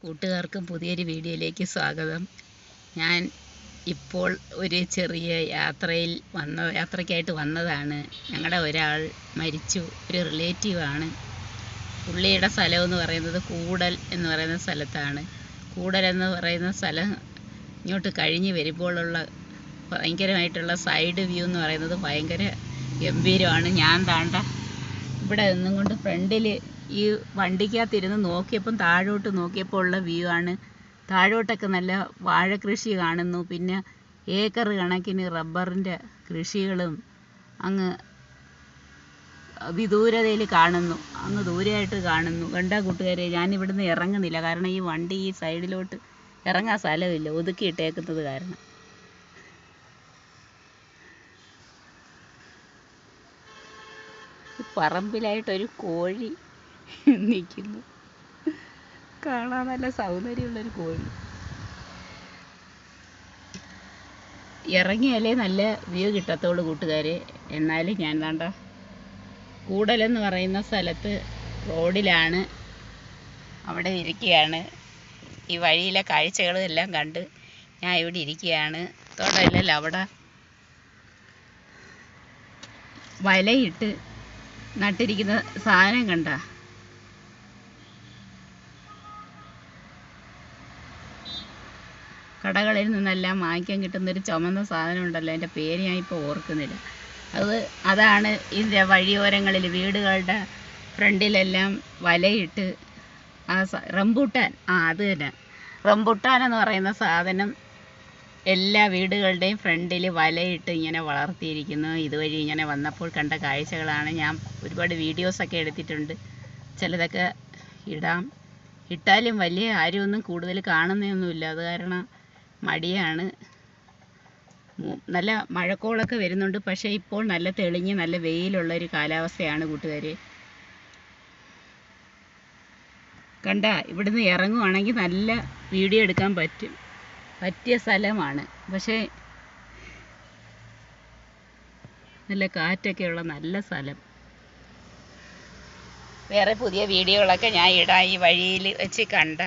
കൂട്ടുകാർക്കും പുതിയൊരു വീഡിയോയിലേക്ക് സ്വാഗതം. ഞാൻ ഇപ്പോൾ ഒരു ചെറിയ യാത്രയ്ക്കായിട്ട് വന്നതാണ്. ഞങ്ങളുടെ ഒരാൾ മരിച്ചു, ഒരു റിലേറ്റീവാണ്. പുള്ളിയുടെ സ്ഥലമെന്ന് പറയുന്നത് കൂടൽ എന്ന് പറയുന്ന സ്ഥലത്താണ്. കൂടൽ എന്ന് പറയുന്ന സ്ഥലം ഇങ്ങോട്ട് കഴിഞ്ഞ് വരുമ്പോഴുള്ള ഭയങ്കരമായിട്ടുള്ള സൈഡ് വ്യൂ എന്ന് പറയുന്നത് ഭയങ്കര ഗംഭീരമാണ്. ഞാൻ താണ്ട ഇവിടെ നിന്നും കൊണ്ട് ഫ്രണ്ടിൽ ഈ വണ്ടിക്കകത്തിരുന്ന് നോക്കിയപ്പം താഴോട്ട് നോക്കിയപ്പോൾ ഉള്ള വ്യൂ ആണ്. താഴോട്ടൊക്കെ നല്ല വാഴക്കൃഷി കാണുന്നു, പിന്നെ ഏക്കർ കണക്കിന് റബ്ബറിൻ്റെ കൃഷികളും അങ്ങ് വിദൂരതയിൽ കാണുന്നു, അങ്ങ് ദൂരെയായിട്ട് കാണുന്നു. കണ്ടാ കൂട്ടുകാരെ, ഞാനിവിടുന്ന് ഇറങ്ങുന്നില്ല, കാരണം ഈ വണ്ടി ഈ സൈഡിലോട്ട് ഇറങ്ങാൻ സ്ഥലമില്ല, ഒതുക്കിയിട്ടേക്കുന്നത് കാരണം. പറമ്പിലായിട്ടൊരു കോഴി നിൽക്കുന്നു, കാണാൻ നല്ല സൗന്ദര്യമുള്ളൊരു കോഴി. ഇറങ്ങിയാലേ നല്ല വ്യൂ കിട്ടത്തുള്ളൂ കൂട്ടുകാരെ. എന്നാലും ഞാൻ വേണ്ട കൂടലെന്ന് പറയുന്ന സ്ഥലത്ത് റോഡിലാണ്, അവിടെ ഇരിക്കുകയാണ്. ഈ വഴിയിലെ കാഴ്ചകളും എല്ലാം കണ്ട് ഞാൻ ഇവിടെ ഇരിക്കുകയാണ്. തോട്ടമില്ലല്ലോ, അവിടെ വലയിട്ട് നട്ടിരിക്കുന്ന സാധനം കണ്ട, കടകളിൽ നിന്നെല്ലാം വാങ്ങിക്കാൻ കിട്ടുന്നൊരു ചുമന്ന സാധനം ഉണ്ടല്ലോ, അതിൻ്റെ പേര് ഞാൻ ഇപ്പോൾ ഓർക്കുന്നില്ല. അതാണ് ഇതിൻ്റെ വഴിയോരങ്ങളിൽ വീടുകളുടെ ഫ്രണ്ടിലെല്ലാം വലയിട്ട് റംബൂട്ടാൻ, അത് തന്നെ റംബൂട്ടാൻ എന്ന് പറയുന്ന സാധനം എല്ലാ വീടുകളുടെയും ഫ്രണ്ടിൽ വലയിട്ട് ഇങ്ങനെ വളർത്തിയിരിക്കുന്നു. ഇതുവഴി ഇങ്ങനെ വന്നപ്പോൾ കണ്ട കാഴ്ചകളാണ്. ഞാൻ ഒരുപാട് വീഡിയോസൊക്കെ എടുത്തിട്ടുണ്ട്, ചിലതൊക്കെ ഇട്ടാലും വലിയ ആരുമൊന്നും കൂടുതൽ കാണുന്നൊന്നുമില്ല, അത് കാരണം മടിയാണ്. നല്ല മഴക്കോളൊക്കെ വരുന്നുണ്ട്, പക്ഷേ ഇപ്പോൾ നല്ല തെളിഞ്ഞ് നല്ല വെയിലുള്ളൊരു കാലാവസ്ഥയാണ് കൂട്ടുകാരെ. കണ്ട, ഇവിടുന്ന് ഇറങ്ങുവാണെങ്കിൽ നല്ല വീഡിയോ എടുക്കാൻ പറ്റിയ സ്ഥലമാണ്. പക്ഷേ നല്ല കാറ്റൊക്കെയുള്ള നല്ല സ്ഥലം. വേറെ പുതിയ വീഡിയോകളൊക്കെ ഞാൻ ഇടാം. ഈ വഴിയിൽ വെച്ച് കണ്ട